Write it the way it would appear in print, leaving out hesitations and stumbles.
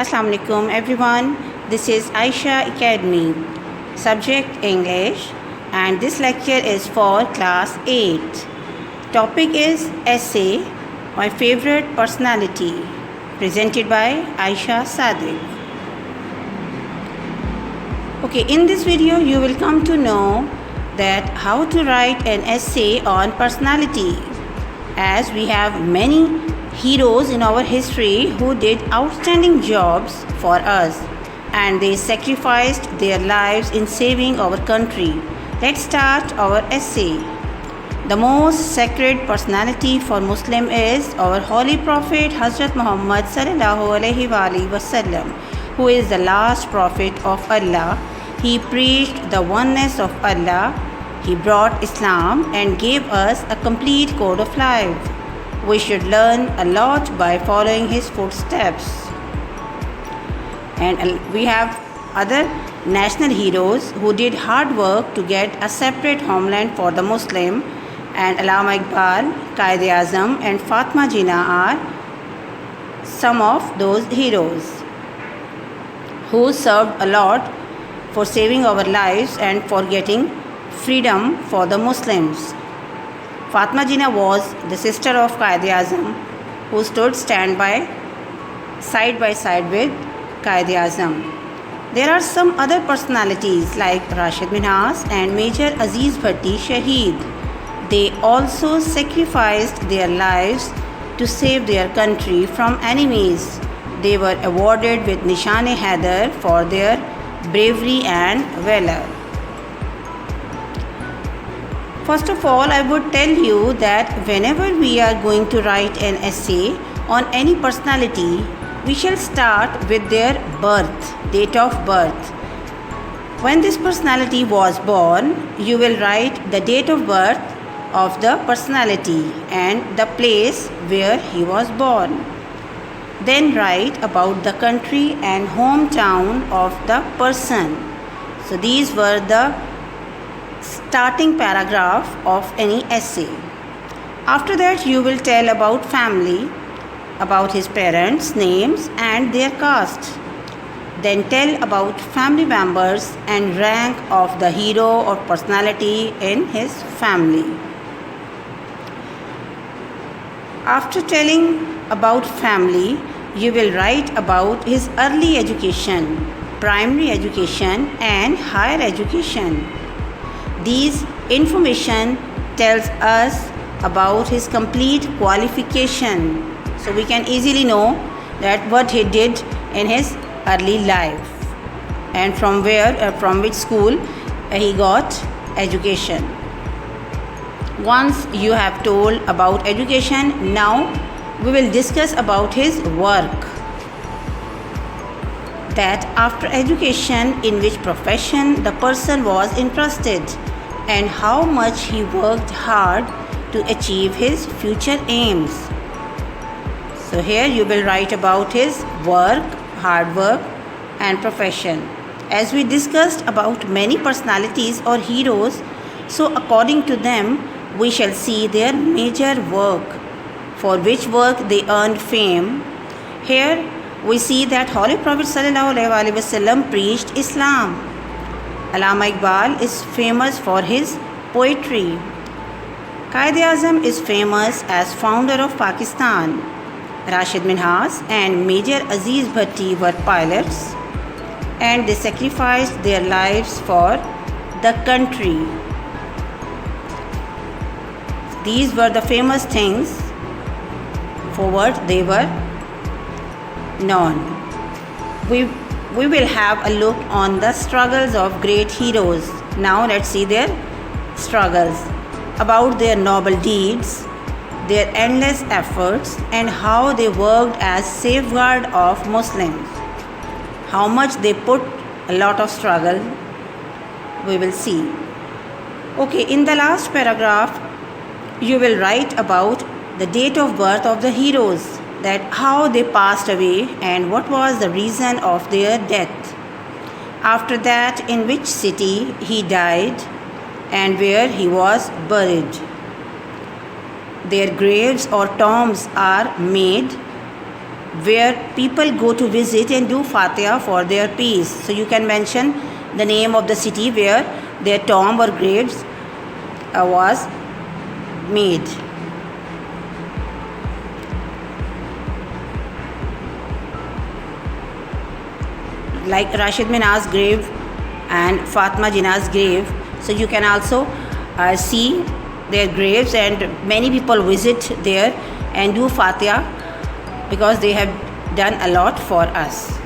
Assalamu alaikum everyone. This is Aisha Academy. Subject English, and this lecture is for class 8. Topic is essay, my favorite personality, presented by Aisha Sadiq. Okay, in this video you will come to know that how to write an essay on personality, as we have many heroes in our history who did outstanding jobs for us and they sacrificed their lives in saving our country. Let's start our essay. The most sacred personality for Muslim is our holy prophet Hazrat Muhammad sallallahu alaihi wasallam, who is the last prophet of Allah. He preached the oneness of Allah. He brought Islam and gave us a complete code of life. We should learn a lot by following his footsteps. And we have other national heroes who did hard work to get a separate homeland for the Muslim, and Allama Iqbal, Quaid-e-Azam and Fatma Jinnah are some of those heroes who served a lot for saving our lives and for getting freedom for the Muslims. Fatma Jinnah was the sister of Quaid-e-Azam, who stood side by side with Quaid-e-Azam. There are some other personalities like Rashid Minhas and Major Aziz Bhatti Shaheed. They also sacrificed their lives to save their country from enemies. They were awarded with Nishan-e-Haider for their bravery and valor. First of all, I would tell you that whenever we are going to write an essay on any personality, we shall start with their birth, date of birth. When this personality was born, you will write the date of birth of the personality and the place where he was born. Then write about the country and hometown of the person. So these were the starting paragraph of any essay. After that, you will tell about family, about his parents' names and their caste. Then tell about family members and rank of the hero or personality in his family. After telling about family, you will write about his early education, primary education and higher education. These information tells us about his complete qualification, so we can easily know that what he did in his early life and from which school he got education. Once you have told about education, now we will discuss about his work. That after education, in which profession the person was interested and how much he worked hard to achieve his future aims. So here you will write about his work, hard work and profession. As we discussed about many personalities or heroes, so according to them we shall see their major work, for which work they earned fame. Here we see that Holy Prophet ﷺ preached Islam. Allama Iqbal is famous for his poetry. Quaid-e-Azam is famous as founder of Pakistan. Rashid Minhas and Major Aziz Bhatti were pilots and they sacrificed their lives for the country. These were the famous things for what they were known. We will have a look on the struggles of great heroes. Now let's see their struggles, about their noble deeds, their endless efforts and how they worked as safeguard of Muslims. How much they put a lot of struggle, we will see. Okay, in the last paragraph, you will write about the date of birth of the heroes, that how they passed away and what was the reason of their death. After that, in which city he died and where he was buried. Their graves or tombs are made where people go to visit and do Fatiha for their peace. So you can mention the name of the city where their tomb or graves was made. Like Rashid Minna's grave and Fatma Jinnah's grave. So you can also see their graves, and many people visit there and do Fatiha because they have done a lot for us.